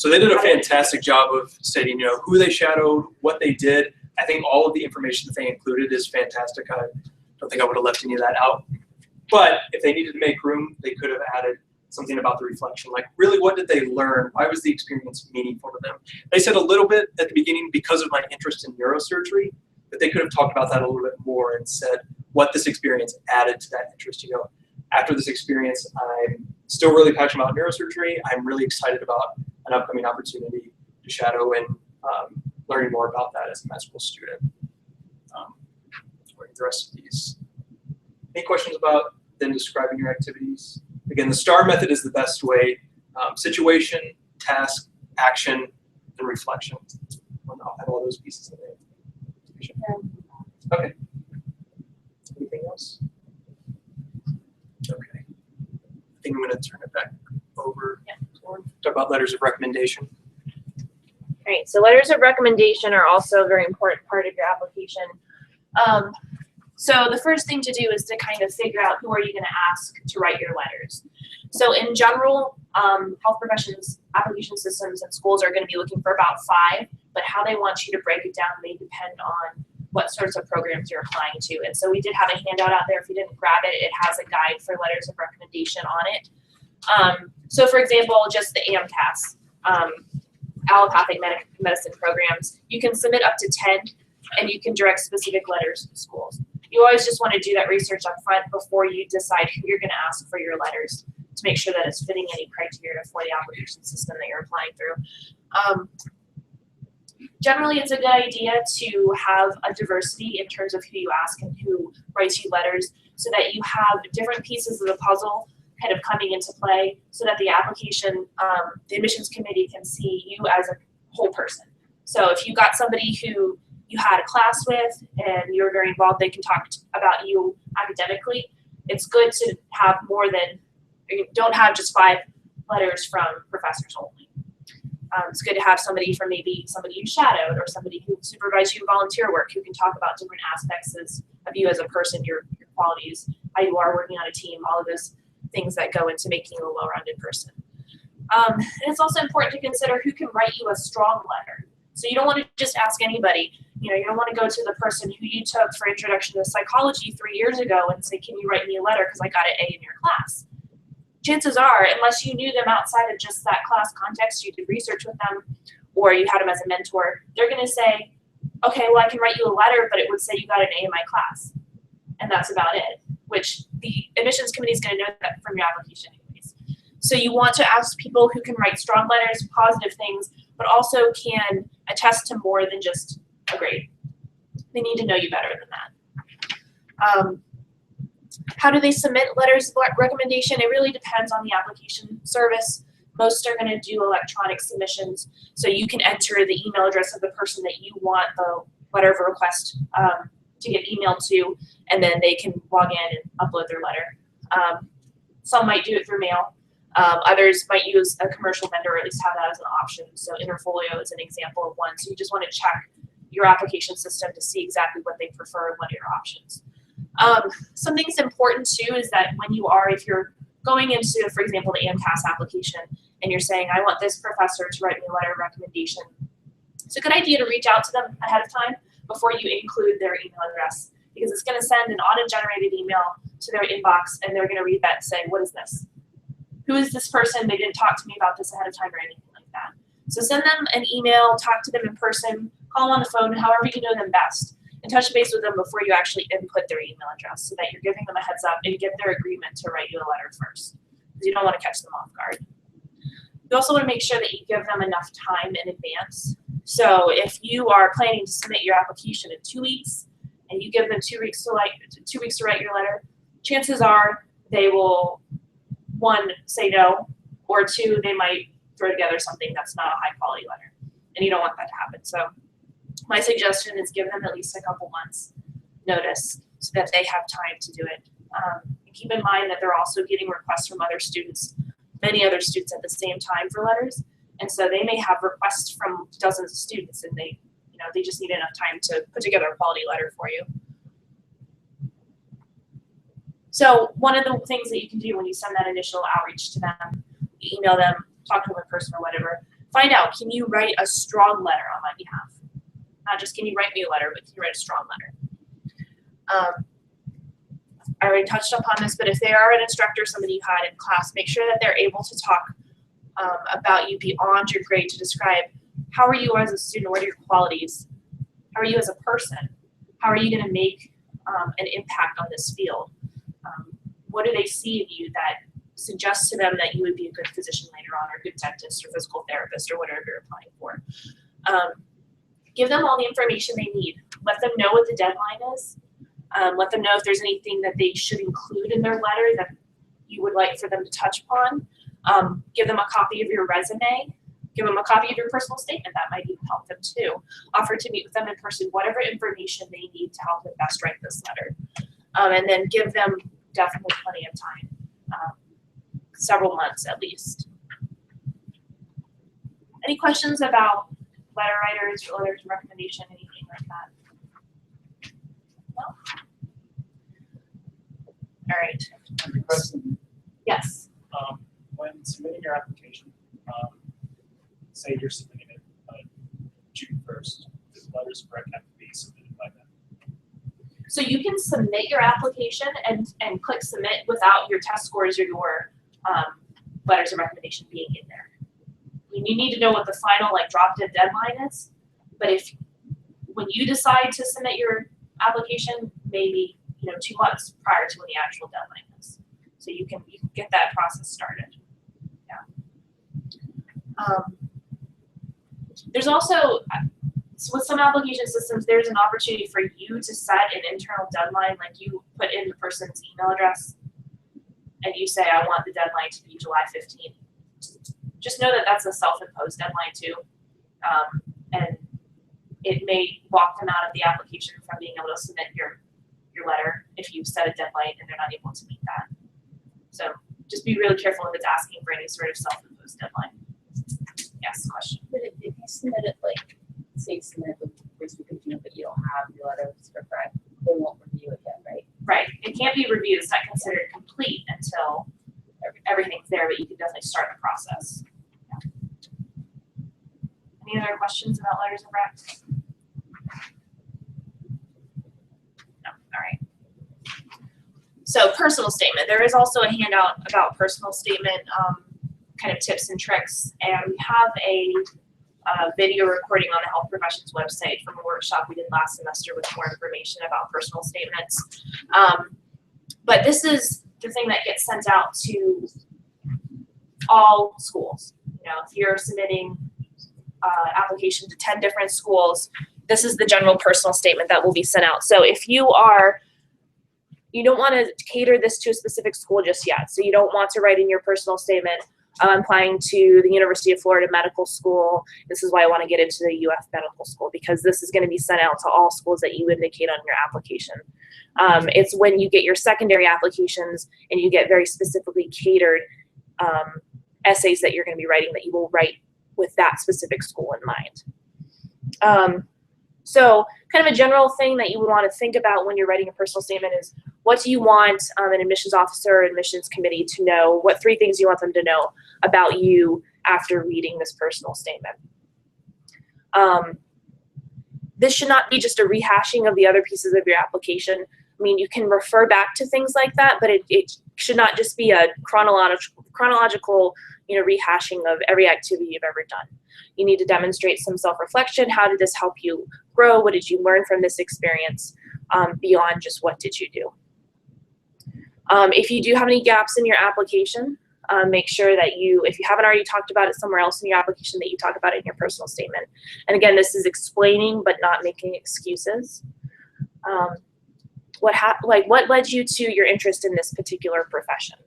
So they did a fantastic job of stating, who they shadowed, what they did. I think all of the information that they included is fantastic. I don't think I would have left any of that out. But if they needed to make room, they could have added something about the reflection. Like, really, what did they learn? Why was the experience meaningful to them? They said a little bit at the beginning because of my interest in neurosurgery, but they could have talked about that a little bit more and said what this experience added to that interest. After this experience, I'm still really passionate about neurosurgery. I'm really excited about an upcoming opportunity to shadow and learning more about that as a med school student. The rest of these. Any questions about then describing your activities? Again, the STAR method is the best way. Situation, task, action, and reflection. I'll have all those pieces in there. Okay. Anything else? Okay. I think I'm going to turn it back over. Yeah. Talk about letters of recommendation. All right, so letters of recommendation are also a very important part of your application. So the first thing to do is to kind of figure out who are you going to ask to write your letters. So in general, health professions, application systems, and schools are going to be looking for about 5, but how they want you to break it down may depend on what sorts of programs you're applying to. And so we did have a handout out there. If you didn't grab it, it has a guide for letters of recommendation on it. So for example, just the AMCAS, allopathic medicine programs, you can submit up to 10 and you can direct specific letters to schools. You always just want to do that research up front before you decide who you're going to ask for your letters to make sure that it's fitting any criteria for the application system that you're applying through. Generally, it's a good idea to have a diversity in terms of who you ask and who writes you letters so that you have different pieces of the puzzle kind of coming into play so that the application, the admissions committee can see you as a whole person. So if you got somebody who you had a class with and you're very involved, they can talk about you academically. It's good to have more than, you don't have just 5 letters from professors only. It's good to have somebody from maybe somebody you shadowed or somebody who supervised you in volunteer work who can talk about different aspects of you as a person, your qualities, how you are working on a team, all of those things that go into making you a well-rounded person. And it's also important to consider who can write you a strong letter. So you don't want to just ask anybody. You don't want to go to the person who you took for introduction to psychology 3 years ago and say, can you write me a letter because I got an A in your class? Chances are, unless you knew them outside of just that class context, you did research with them, or you had them as a mentor, they're going to say, okay, well, I can write you a letter, but it would say you got an A in my class. And that's about it, which the admissions committee is going to know that from your application anyways. So you want to ask people who can write strong letters, positive things, but also can attest to more than just a grade. They need to know you better than that. How do they submit letters of recommendation? It really depends on the application service. Most are going to do electronic submissions, so you can enter the email address of the person that you want the letter of request to get emailed to, and then they can log in and upload their letter. Some might do it through mail. Others might use a commercial vendor, or at least have that as an option. So Interfolio is an example of one. So you just want to check your application system to see exactly what they prefer and what are your options. Something that's important too is that when you are, if you're going into, for example, the AMCAS application, and you're saying, I want this professor to write me a letter of recommendation, it's a good idea to reach out to them ahead of time before you include their email address, because it's going to send an auto-generated email to their inbox, and they're going to read that and say, what is this? Who is this person? They didn't talk to me about this ahead of time or anything like that. So send them an email, talk to them in person, call them on the phone, however you know them best, and touch base with them before you actually input their email address so that you're giving them a heads up and get their agreement to write you a letter first, because you don't want to catch them off guard. You also want to make sure that you give them enough time in advance. So if you are planning to submit your application in 2 weeks and you give them 2 weeks to write your letter, chances are they will, 1, say no, or 2, they might throw together something that's not a high quality letter, and you don't want that to happen. So my suggestion is give them at least a couple months notice so that they have time to do it. And keep in mind that they're also getting requests from other students many other students at the same time for letters. And so they may have requests from dozens of students, and they just need enough time to put together a quality letter for you. So one of the things that you can do when you send that initial outreach to them, you email them, talk to them in person or whatever, find out, can you write a strong letter on my behalf? Not just can you write me a letter, but can you write a strong letter? I already touched upon this, but if they are an instructor, somebody you had in class, make sure that they're able to talk about you beyond your grade, to describe how are you as a student, what are your qualities, how are you as a person, how are you going to make an impact on this field, what do they see in you that suggests to them that you would be a good physician later on, or a good dentist or physical therapist or whatever you're applying for. Give them all the information they need. Let them know what the deadline is. Let them know if there's anything that they should include in their letter that you would like for them to touch upon. Give them a copy of your resume. Give them a copy of your personal statement. That might even help them too. Offer to meet with them in person, whatever information they need to help them best write this letter. And then give them definitely plenty of time, several months at least. Any questions about letter writers or letters of recommendation, anything like that? No? All right. Question, Yes. when submitting your application, say you're submitting it June 1st, the letters of rec have to be submitted by then. So you can submit your application and click submit without your test scores or your letters of recommendation being in there. You need to know what the final drop dead deadline is, but when you decide to submit your application, maybe 2 months prior to when the actual deadline is, so you can get that process started. Yeah. There's also, with some application systems, there's an opportunity for you to set an internal deadline, like you put in the person's email address and you say, I want the deadline to be July 15th. Just know that that's a self-imposed deadline too. And it may walk them out of the application from being able to submit your letter if you set a deadline and they're not able to meet that. So just be really careful if it's asking for any sort of self-imposed deadline. Yes, question. But if you submit it, say you submit it the first week of June, but you don't have your letter for Fred, they won't review it yet, right? Right. It can't be reviewed. It's not considered complete until everything's there, but you can definitely start the process. Yeah. Any other questions about letters of rec? No. All right. So personal statement. There is also a handout about personal statement, kind of tips and tricks, and we have a video recording on the health professions website from a workshop we did last semester with more information about personal statements. But this is the thing that gets sent out to all schools. If you're submitting application to 10 different schools, this is the general personal statement that will be sent out. So if you don't want to cater this to a specific school just yet, so you don't want to write in your personal statement, I'm applying to the University of Florida Medical School. This is why I want to get into the UF Medical School, because this is going to be sent out to all schools that you indicate on your application. It's when you get your secondary applications and you get very specifically catered essays that you're going to be writing that you will write with that specific school in mind. So kind of a general thing that you would want to think about when you're writing a personal statement is, what do you want an admissions officer or admissions committee to know? What 3 things you want them to know about you after reading this personal statement? This should not be just a rehashing of the other pieces of your application. I mean, you can refer back to things like that, but it should not just be a chronological rehashing of every activity you've ever done. You need to demonstrate some self-reflection. How did this help you grow? What did you learn from this experience beyond just what did you do? If you do have any gaps in your application, make sure that if you haven't already talked about it somewhere else in your application, that you talk about it in your personal statement. And again, this is explaining but not making excuses. What led you to your interest in this particular profession?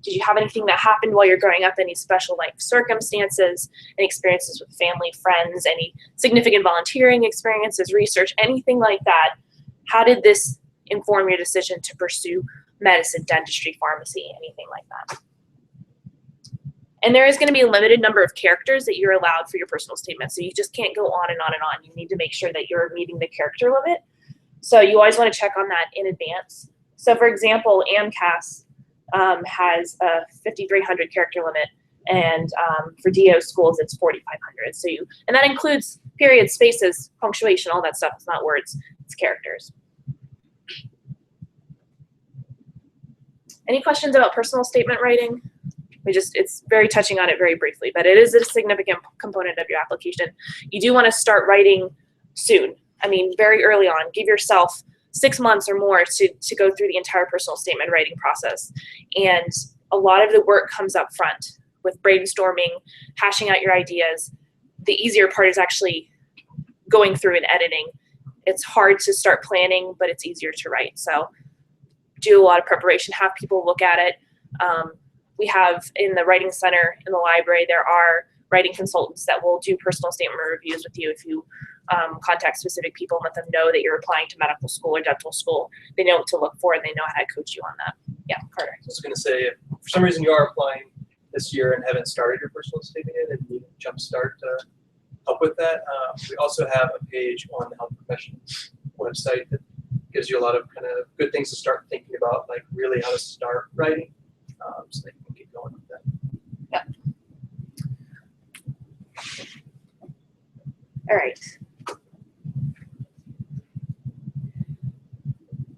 Did you have anything that happened while you're growing up? Any special life circumstances, any experiences with family, friends, any significant volunteering experiences, research, anything like that? How did this inform your decision to pursue medicine, dentistry, pharmacy, anything like that? And there is going to be a limited number of characters that you're allowed for your personal statement. So you just can't go on and on and on. You need to make sure that you're meeting the character limit. So you always want to check on that in advance. So for example, AMCAS has a 5,300 character limit, and for DO schools it's 4,500. So and that includes periods, spaces, punctuation, all that stuff. It's not words, it's characters. Any questions about personal statement writing? It's very touching on it very briefly, but it is a significant component of your application. You do want to start writing soon. I mean, very early on. Give yourself 6 months or more to go through the entire personal statement writing process. And a lot of the work comes up front with brainstorming, hashing out your ideas. The easier part is actually going through and editing. It's hard to start planning, but it's easier to write. So do a lot of preparation, have people look at it. We have in the writing center in the library, there are writing consultants that will do personal statement reviews with you if you contact specific people and let them know that you're applying to medical school or dental school. They know what to look for and they know how to coach you on that. Yeah, Carter. I was going to say, if for some reason you are applying this year and haven't started your personal statement yet and need a jump start to help with that, we also have a page on the health professions website that gives you a lot of kind of good things to start thinking about, like really how to start writing, so that you can get going with that. Yeah. All right.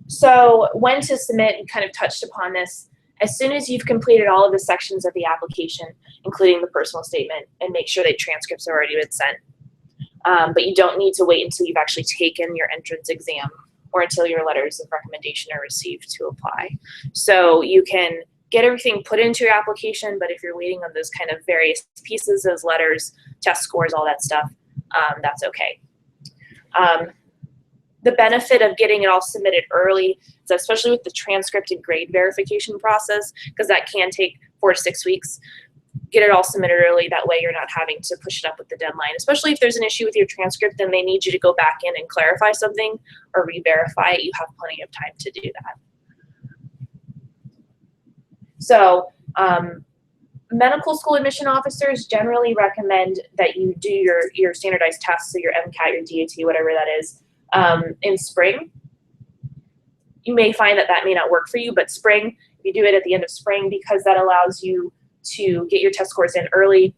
So when to submit, and kind of touched upon this, as soon as you've completed all of the sections of the application, including the personal statement, and make sure that transcripts have already been sent. But you don't need to wait until you've actually taken your entrance exam or until your letters of recommendation are received to apply. So you can get everything put into your application, but if you're waiting on those kind of various pieces, those letters, test scores, all that stuff, that's okay. The benefit of getting it all submitted early is, especially with the transcript and grade verification process, because that can take 4 to 6 weeks, get it all submitted early. That way you're not having to push it up with the deadline, especially if there's an issue with your transcript and they need you to go back in and clarify something or re-verify it. You have plenty of time to do that. So medical school admission officers generally recommend that you do your standardized tests, so your MCAT, your DAT, whatever that is, in spring. You may find that that may not work for you, but spring, you do it at the end of spring because that allows you to get your test scores in early,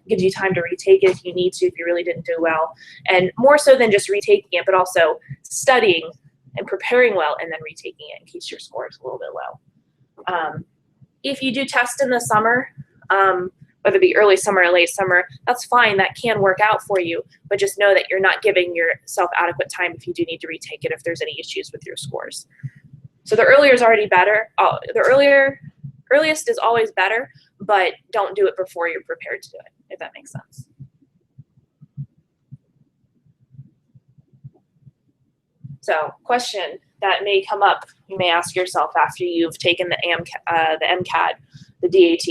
gives you time to retake it if you need to, if you really didn't do well. And more so than just retaking it, but also studying and preparing well and then retaking it in case your score is a little bit low. If you do test in the summer, whether it be early summer or late summer, that's fine. That can work out for you, but just know that you're not giving yourself adequate time if you do need to retake it if there's any issues with your scores. So the earlier is already better. The earliest is always better, but don't do it before you're prepared to do it, if that makes sense. So question that may come up, you may ask yourself after you've taken the MCAT, the DAT,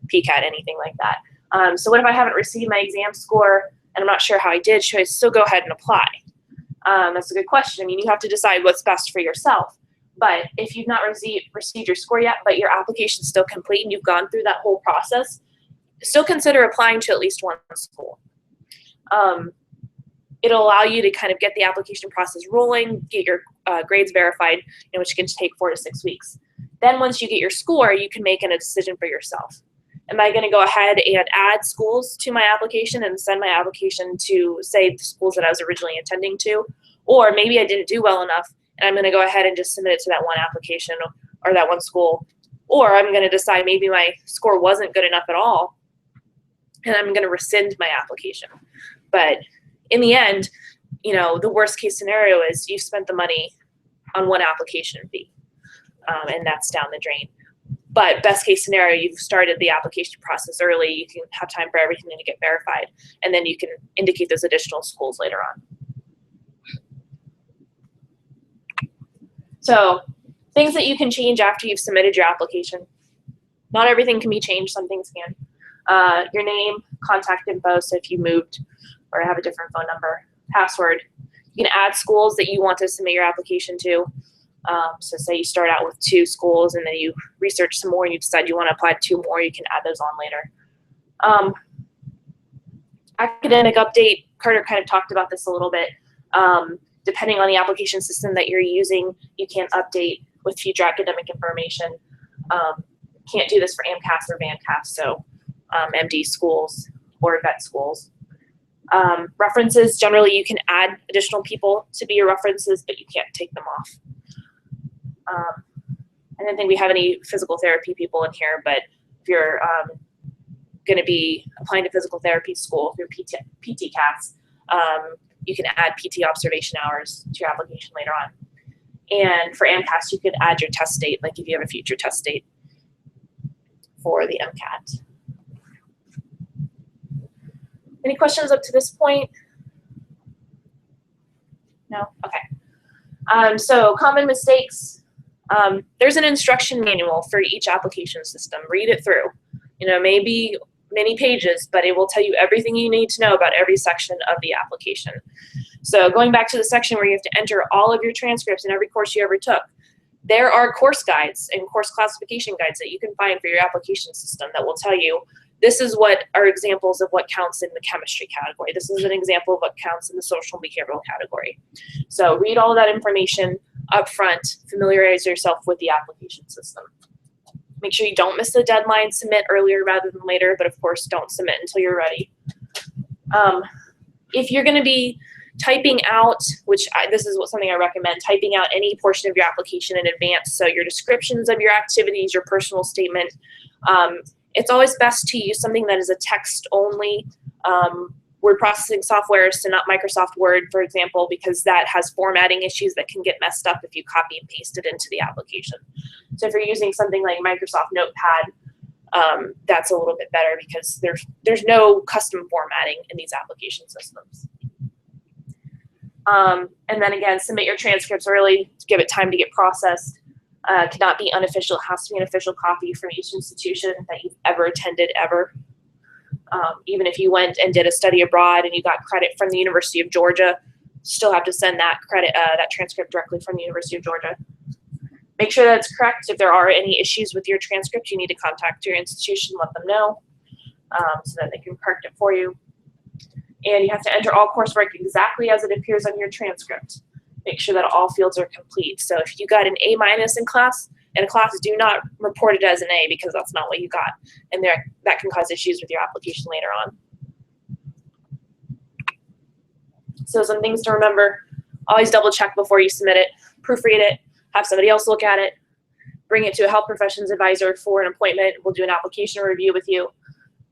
PCAT, anything like that. So what if I haven't received my exam score and I'm not sure how I did? Should I still go ahead and apply? That's a good question. I mean, you have to decide what's best for yourself. But if you've not received your score yet, but your application is still complete and you've gone through that whole process, still consider applying to at least one school. It'll allow you to kind of get the application process rolling, get your grades verified, which can take 4 to 6 weeks. Then once you get your score, you can make a decision for yourself. Am I going to go ahead and add schools to my application and send my application to, say, the schools that I was originally intending to? Or maybe I didn't do well enough, and I'm going to go ahead and just submit it to that one application or that one school. Or I'm going to decide maybe my score wasn't good enough at all, and I'm going to rescind my application. But in the end, the worst case scenario is you've spent the money on one application fee, and that's down the drain. But best case scenario, you've started the application process early. You can have time for everything to get verified, and then you can indicate those additional schools later on. So things that you can change after you've submitted your application. Not everything can be changed. Some things can. Your name, contact info, so if you moved or have a different phone number, password. You can add schools that you want to submit your application to. So say you start out with 2 schools and then you research some more and you decide you want to apply to 2 more, you can add those on later. Academic update, Carter kind of talked about this a little bit. Depending on the application system that you're using, you can update with future academic information. Can't do this for AMCAS or VanCAS, so MD schools or vet schools. References, generally you can add additional people to be your references, but you can't take them off. I don't think we have any physical therapy people in here, but if you're going to be applying to physical therapy school through PT CAS, you can add PT observation hours to your application later on. And for AMCAS, you could add your test date, like if you have a future test date for the MCAT. Any questions up to this point? No? Okay. So common mistakes. There's an instruction manual for each application system. Read it through. You know, maybe many pages, but it will tell you everything you need to know about every section of the application. So going back to the section where you have to enter all of your transcripts in every course you ever took, there are course guides and course classification guides that you can find for your application system that will tell you this is what are examples of what counts in the chemistry category. This is an example of what counts in the social and behavioral category. So read all of that information up front, familiarize yourself with the application system. Make sure you don't miss the deadline, submit earlier rather than later, but of course don't submit until you're ready. If you're gonna be typing out, this is something I recommend, typing out any portion of your application in advance. So your descriptions of your activities, your personal statement, it's always best to use something that is a text only word processing software, so not Microsoft Word, for example, because that has formatting issues that can get messed up if you copy and paste it into the application. So if you're using something like Microsoft Notepad, that's a little bit better because there's no custom formatting in these application systems. And then again, submit your transcripts early to give it time to get processed. Cannot be unofficial. It has to be an official copy from each institution that you've ever attended ever. Even if you went and did a study abroad and you got credit from the University of Georgia, still have to send that credit, that transcript directly from the University of Georgia. Make sure that it's correct. If there are any issues with your transcript, you need to contact your institution, let them know so that they can correct it for you. And you have to enter all coursework exactly as it appears on your transcript. Make sure that all fields are complete. So if you got an A- in class, do not report it as an A because that's not what you got. And that can cause issues with your application later on. So some things to remember, always double check before you submit it, proofread it, have somebody else look at it, bring it to a health professions advisor for an appointment. We'll do an application review with you.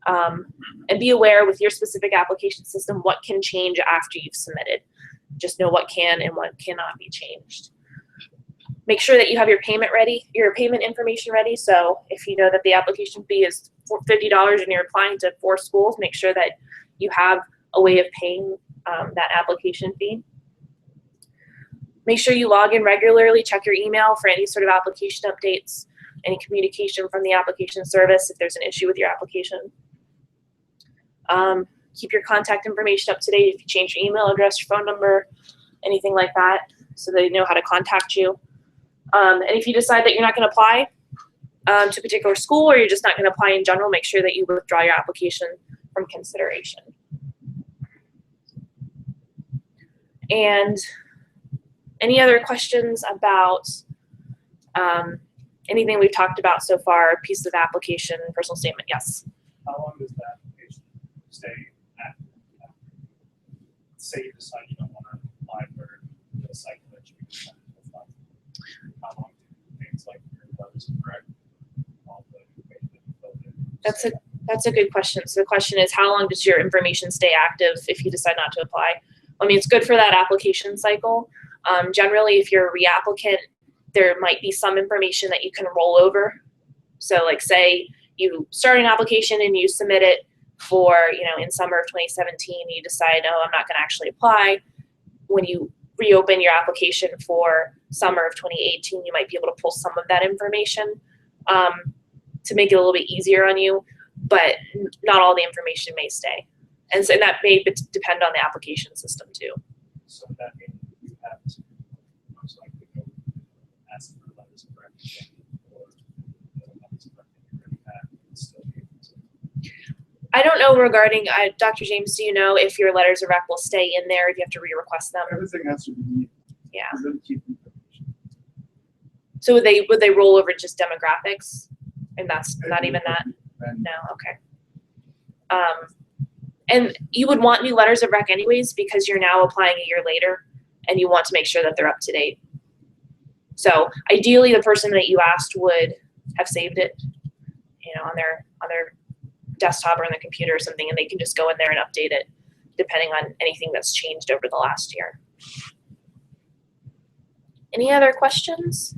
And be aware with your specific application system what can change after you've submitted. Just know what can and what cannot be changed. Make sure that you have your payment ready, your payment information ready. So if you know that the application fee is $50 and you're applying to 4 schools, make sure that you have a way of paying that application fee. Make sure you log in regularly, check your email for any sort of application updates, any communication from the application service if there's an issue with your application. Keep your contact information up to date if you change your email address, your phone number, anything like that, so they know how to contact you. And if you decide that you're not going to apply to a particular school or you're just not going to apply in general, make sure that you withdraw your application from consideration. And any other questions about anything we've talked about so far, piece of application, personal statement? Yes. How long does the application stay active? Say you decide you don't want to apply for the cycle that you decide to apply. How long do things like your letters of correct? That's a good question. So the question is, how long does your information stay active if you decide not to apply? I mean, it's good for that application cycle. Generally, if you're a reapplicant, there might be some information that you can roll over. So like say you start an application and you submit it for, in summer of 2017, you decide, oh, I'm not going to actually apply. When you reopen your application for summer of 2018, you might be able to pull some of that information to make it a little bit easier on you, but not all the information may stay. And so that may depend on the application system too. So that means you have to most likely go ask for letters of correction or the letters of correction you already have and still be able to. I don't know regarding, Dr. James, do you know if your letters of rec will stay in there if you have to re-request them? Everything has to be. Yeah. We're gonna keep information. So would they roll over just demographics? And that's not even that? And No, okay. And you would want new letters of rec anyways because you're now applying a year later and you want to make sure that they're up to date. So ideally the person that you asked would have saved it, you know, on their desktop or on their computer or something, and they can just go in there and update it depending on anything that's changed over the last year. Any other questions?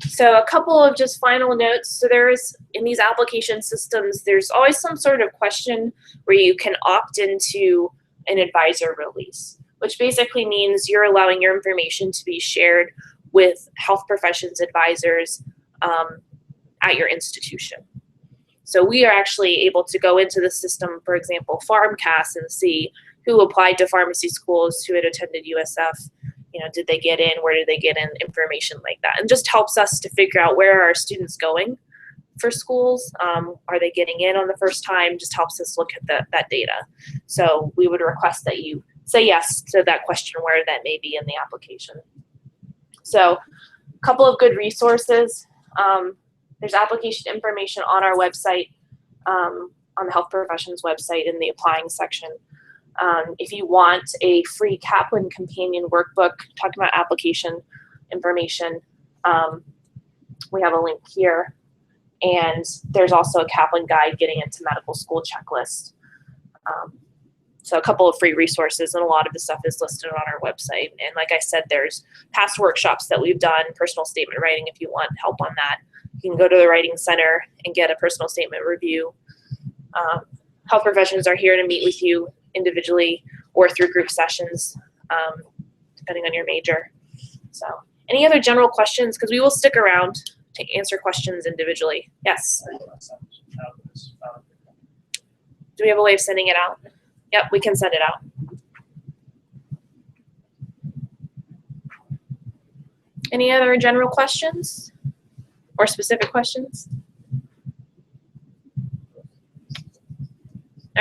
So a couple of just final notes. So there is, in these application systems, there's always some sort of question where you can opt into an advisor release, which basically means you're allowing your information to be shared with health professions advisors at your institution. So we are actually able to go into the system, for example, PharmCast, and see who applied to pharmacy schools, who had attended USF, you know, did they get in, where did they get in, information like that. And just helps us to figure out where are our students going for schools. Are they getting in on the first time? Just helps us look at that data. So we would request that you say yes to that question where that may be in the application. So a couple of good resources. There's application information on our website, on the health professions website in the applying section. If you want a free Kaplan companion workbook talking about application information, we have a link here. And there's also a Kaplan guide getting into medical school checklist. So a couple of free resources, and a lot of the stuff is listed on our website. And like I said, there's past workshops that we've done, personal statement writing if you want help on that. You can go to the Writing Center and get a personal statement review. Health professions are here to meet with you individually or through group sessions, depending on your major. So any other general questions? Because we will stick around to answer questions individually. Yes? Do we have a way of sending it out? Yep, we can send it out. Any other general questions or specific questions?